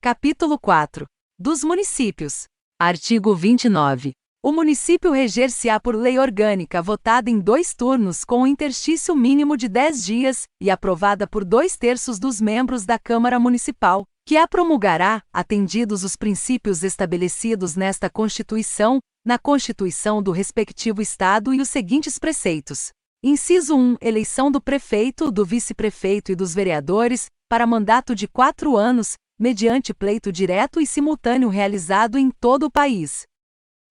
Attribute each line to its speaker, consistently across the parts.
Speaker 1: Capítulo 4. Dos municípios. Artigo 29. O município reger-se-á por lei orgânica votada em 2 turnos com um interstício mínimo de 10 dias e aprovada por 2/3 dos membros da Câmara Municipal, que a promulgará, atendidos os princípios estabelecidos nesta Constituição, na Constituição do respectivo Estado e os seguintes preceitos. Inciso 1. Eleição do prefeito, do vice-prefeito e dos vereadores, para mandato de 4 anos, mediante pleito direto e simultâneo realizado em todo o país.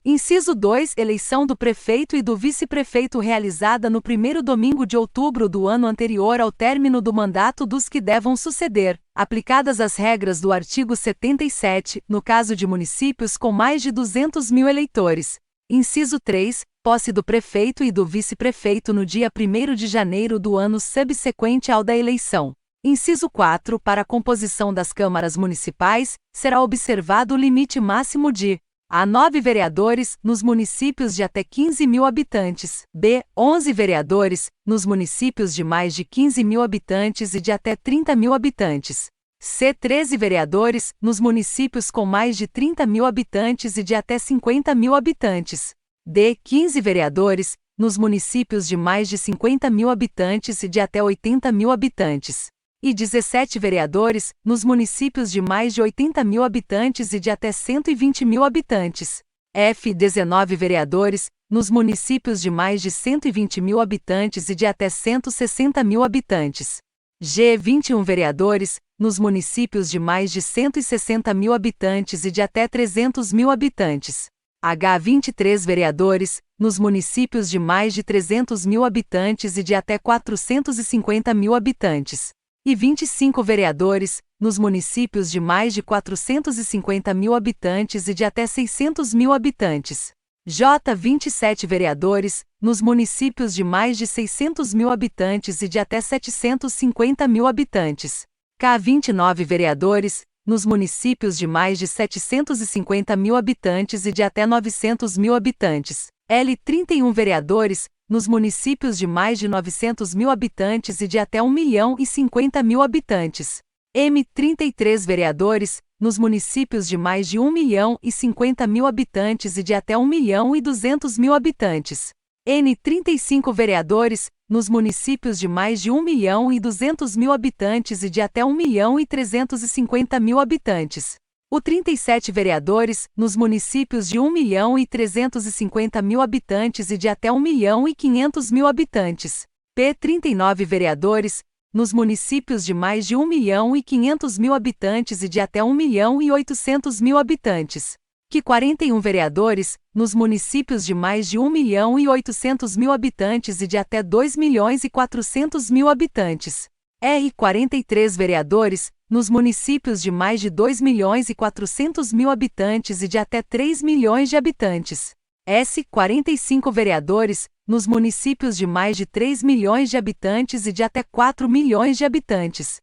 Speaker 1: Inciso 2. Eleição do prefeito e do vice-prefeito realizada no primeiro domingo de outubro do ano anterior ao término do mandato dos que devam suceder, aplicadas as regras do artigo 77, no caso de municípios com mais de 200 mil eleitores. Inciso 3. Posse do prefeito e do vice-prefeito no dia 1º de janeiro do ano subsequente ao da eleição. Inciso 4. Para a composição das câmaras municipais, será observado o limite máximo de a. 9 vereadores, nos municípios de até 15 mil habitantes. B. 11 vereadores, nos municípios de mais de 15 mil habitantes e de até 30 mil habitantes. C. 13 vereadores, nos municípios com mais de 30 mil habitantes e de até 50 mil habitantes. D. 15 vereadores, nos municípios de mais de 50 mil habitantes e de até 80 mil habitantes. E 17 vereadores, nos municípios de mais de 80 mil habitantes e de até 120 mil habitantes. F. 19 vereadores, nos municípios de mais de 120 mil habitantes e de até 160 mil habitantes. G. 21 vereadores, nos municípios de mais de 160 mil habitantes e de até 300 mil habitantes. H. 23 vereadores, nos municípios de mais de 300 mil habitantes e de até 450 mil habitantes. E 25 vereadores, nos municípios de mais de 450 mil habitantes e de até 600 mil habitantes. J. 27 vereadores, nos municípios de mais de 600 mil habitantes e de até 750 mil habitantes. K. 29 vereadores, nos municípios de mais de 750 mil habitantes e de até 900 mil habitantes. L. 31 vereadores, nos municípios de mais de 900 mil habitantes e de até 1.050.000 habitantes. M. 33 vereadores, nos municípios de mais de 1.050.000 habitantes e de até 1.200.000 habitantes. N. 35 vereadores, nos municípios de mais de 1.200.000 habitantes e de até 1.350.000 habitantes. O 37 vereadores, nos municípios de 1.350.000 habitantes e de até 1.500.000 habitantes. P. 39 vereadores, nos municípios de mais de 1.500.000 habitantes e de até 1.800.000 habitantes. Q. 41 vereadores, nos municípios de mais de 1.800.000 habitantes e de até 2.400.000 habitantes. R. 43 vereadores, nos municípios de mais de 2.400.000 habitantes e de até 3 milhões de habitantes. S. 45 vereadores, nos municípios de mais de 3 milhões de habitantes e de até 4 milhões de habitantes.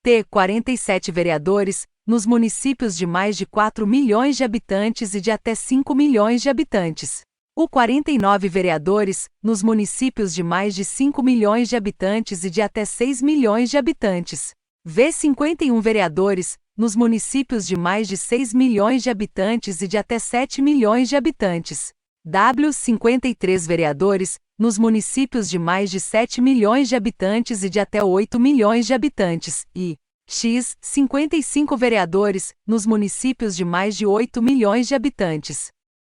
Speaker 1: T. 47 vereadores, nos municípios de mais de 4 milhões de habitantes e de até 5 milhões de habitantes. U. 49 vereadores, nos municípios de mais de 5 milhões de habitantes e de até 6 milhões de habitantes. V. 51 vereadores, nos municípios de mais de 6 milhões de habitantes e de até 7 milhões de habitantes. W. 53 vereadores, nos municípios de mais de 7 milhões de habitantes e de até 8 milhões de habitantes. E X. 55 vereadores, nos municípios de mais de 8 milhões de habitantes.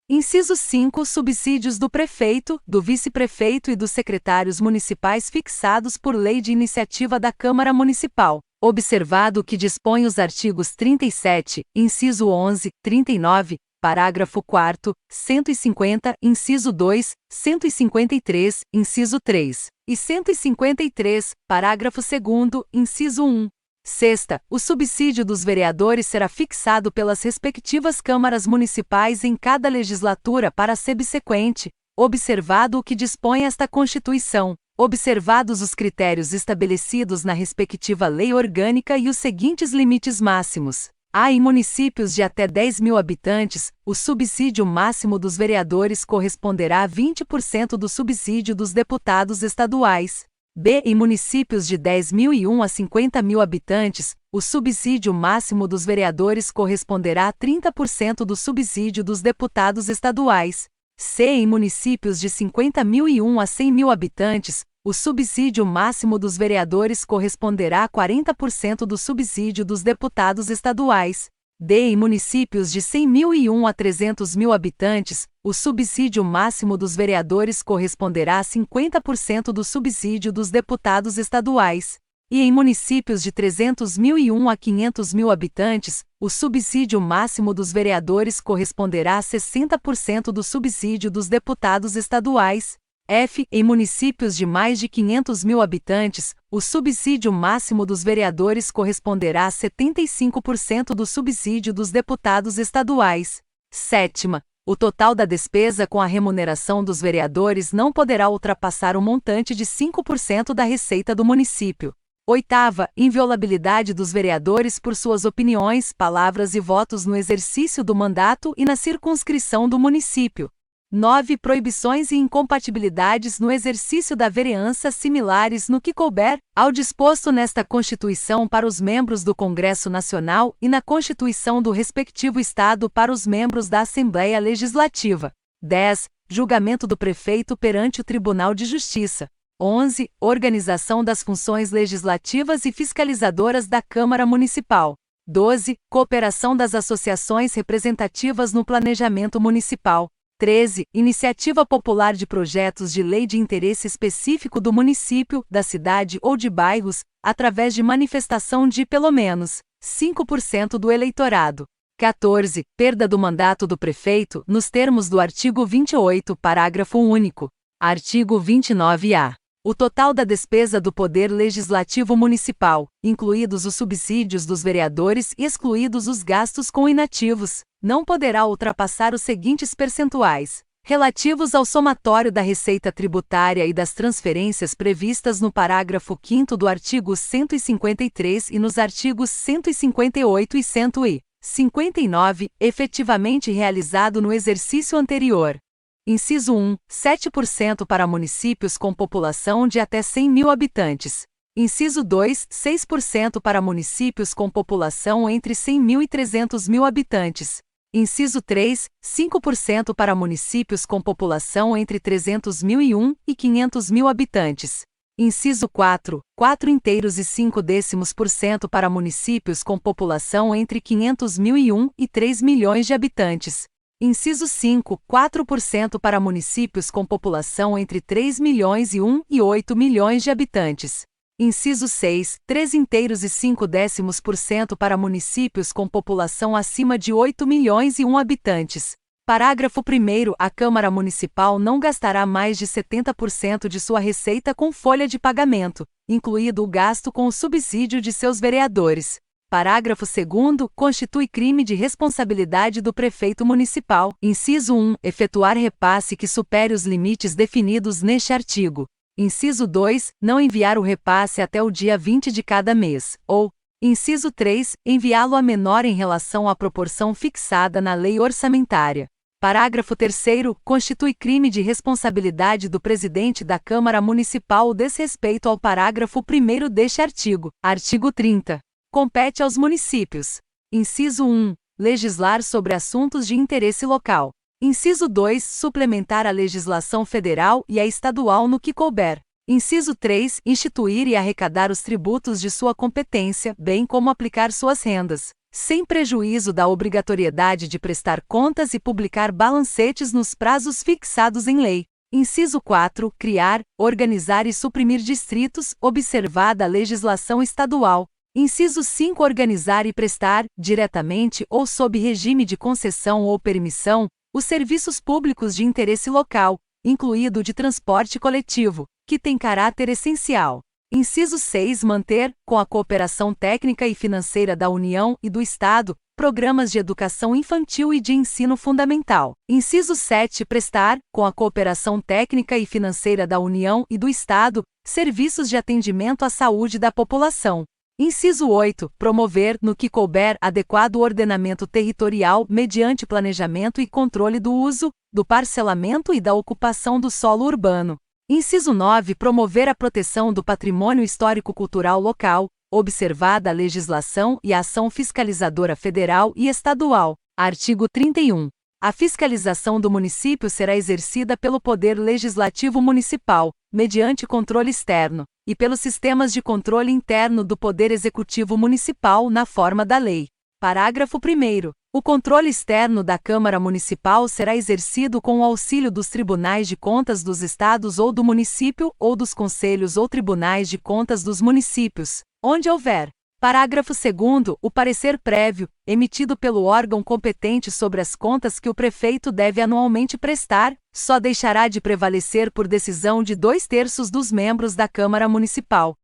Speaker 1: Inciso 5. Subsídios do prefeito, do vice-prefeito e dos secretários municipais fixados por lei de iniciativa da Câmara Municipal. Observado o que dispõe os artigos 37, inciso 11, 39, parágrafo 4º, 150, inciso 2, 153, inciso 3, e 153, parágrafo 2º, inciso 1. Sexta, o subsídio dos vereadores será fixado pelas respectivas câmaras municipais em cada legislatura para a subsequente, observado o que dispõe esta Constituição, observados os critérios estabelecidos na respectiva lei orgânica e os seguintes limites máximos. A. Em municípios de até 10 mil habitantes, o subsídio máximo dos vereadores corresponderá a 20% do subsídio dos deputados estaduais. B. Em municípios de 10.001 a 50 mil habitantes, o subsídio máximo dos vereadores corresponderá a 30% do subsídio dos deputados estaduais. C. Em municípios de 50.001 a 100.000 habitantes, o subsídio máximo dos vereadores corresponderá a 40% do subsídio dos deputados estaduais. D. Em municípios de 100.001 a 300.000 habitantes, o subsídio máximo dos vereadores corresponderá a 50% do subsídio dos deputados estaduais. E em municípios de 300.001 a 500.000 habitantes, o subsídio máximo dos vereadores corresponderá a 60% do subsídio dos deputados estaduais. F. Em municípios de mais de 500.000 habitantes, o subsídio máximo dos vereadores corresponderá a 75% do subsídio dos deputados estaduais. Sétima. O total da despesa com a remuneração dos vereadores não poderá ultrapassar o montante de 5% da receita do município. Oitava, inviolabilidade dos vereadores por suas opiniões, palavras e votos no exercício do mandato e na circunscrição do município. 9. Proibições e incompatibilidades no exercício da vereança similares no que couber ao disposto nesta Constituição para os membros do Congresso Nacional e na Constituição do respectivo Estado para os membros da Assembleia Legislativa. 10. Julgamento do prefeito perante o Tribunal de Justiça. 11. Organização das funções legislativas e fiscalizadoras da Câmara Municipal. 12. Cooperação das associações representativas no planejamento municipal. 13. Iniciativa popular de projetos de lei de interesse específico do município, da cidade ou de bairros, através de manifestação de, pelo menos, 5% do eleitorado. 14. Perda do mandato do prefeito, nos termos do artigo 28, parágrafo único. Artigo 29-A. O total da despesa do Poder Legislativo Municipal, incluídos os subsídios dos vereadores e excluídos os gastos com inativos, não poderá ultrapassar os seguintes percentuais, relativos ao somatório da receita tributária e das transferências previstas no parágrafo 5º do artigo 153 e nos artigos 158 e 159, efetivamente realizado no exercício anterior. Inciso 1, 7% para municípios com população de até 100.000 habitantes. Inciso 2, 6% para municípios com população entre 100.000 e 300.000 habitantes. Inciso 3, 5% para municípios com população entre 300.001 e 500.000 habitantes. Inciso 4, 4,5% para municípios com população entre 500.001 e 3 milhões de habitantes. Inciso 5, 4% para municípios com população entre 3 milhões e 1 e 8 milhões de habitantes. Inciso 6, 3,5% para municípios com população acima de 8 milhões e 1 habitantes. Parágrafo 1º. A Câmara Municipal não gastará mais de 70% de sua receita com folha de pagamento, incluído o gasto com o subsídio de seus vereadores. Parágrafo 2º. Constitui crime de responsabilidade do prefeito municipal. Inciso 1. Efetuar repasse que supere os limites definidos neste artigo. Inciso 2. Não enviar o repasse até o dia 20 de cada mês, ou, inciso 3. Enviá-lo a menor em relação à proporção fixada na lei orçamentária. Parágrafo 3º. Constitui crime de responsabilidade do presidente da Câmara Municipal o desrespeito ao parágrafo 1º deste artigo. Artigo 30. Compete aos municípios. Inciso 1. Legislar sobre assuntos de interesse local. Inciso 2. Suplementar a legislação federal e a estadual no que couber. Inciso 3. Instituir e arrecadar os tributos de sua competência, bem como aplicar suas rendas, sem prejuízo da obrigatoriedade de prestar contas e publicar balancetes nos prazos fixados em lei. Inciso 4. Criar, organizar e suprimir distritos, observada a legislação estadual. Inciso 5. Organizar e prestar, diretamente ou sob regime de concessão ou permissão, os serviços públicos de interesse local, incluído o de transporte coletivo, que tem caráter essencial. Inciso 6. Manter, com a cooperação técnica e financeira da União e do Estado, programas de educação infantil e de ensino fundamental. Inciso 7. Prestar, com a cooperação técnica e financeira da União e do Estado, serviços de atendimento à saúde da população. Inciso 8. Promover, no que couber, adequado ordenamento territorial mediante planejamento e controle do uso, do parcelamento e da ocupação do solo urbano. Inciso 9. Promover a proteção do patrimônio histórico-cultural local, observada a legislação e a ação fiscalizadora federal e estadual. Artigo 31. A fiscalização do município será exercida pelo Poder Legislativo Municipal, mediante controle externo, e pelos sistemas de controle interno do Poder Executivo Municipal na forma da lei. Parágrafo 1º. O controle externo da Câmara Municipal será exercido com o auxílio dos Tribunais de Contas dos Estados ou do município ou dos Conselhos ou Tribunais de Contas dos municípios, onde houver. Parágrafo 2º. O parecer prévio, emitido pelo órgão competente sobre as contas que o prefeito deve anualmente prestar, só deixará de prevalecer por decisão de 2/3 dos membros da Câmara Municipal.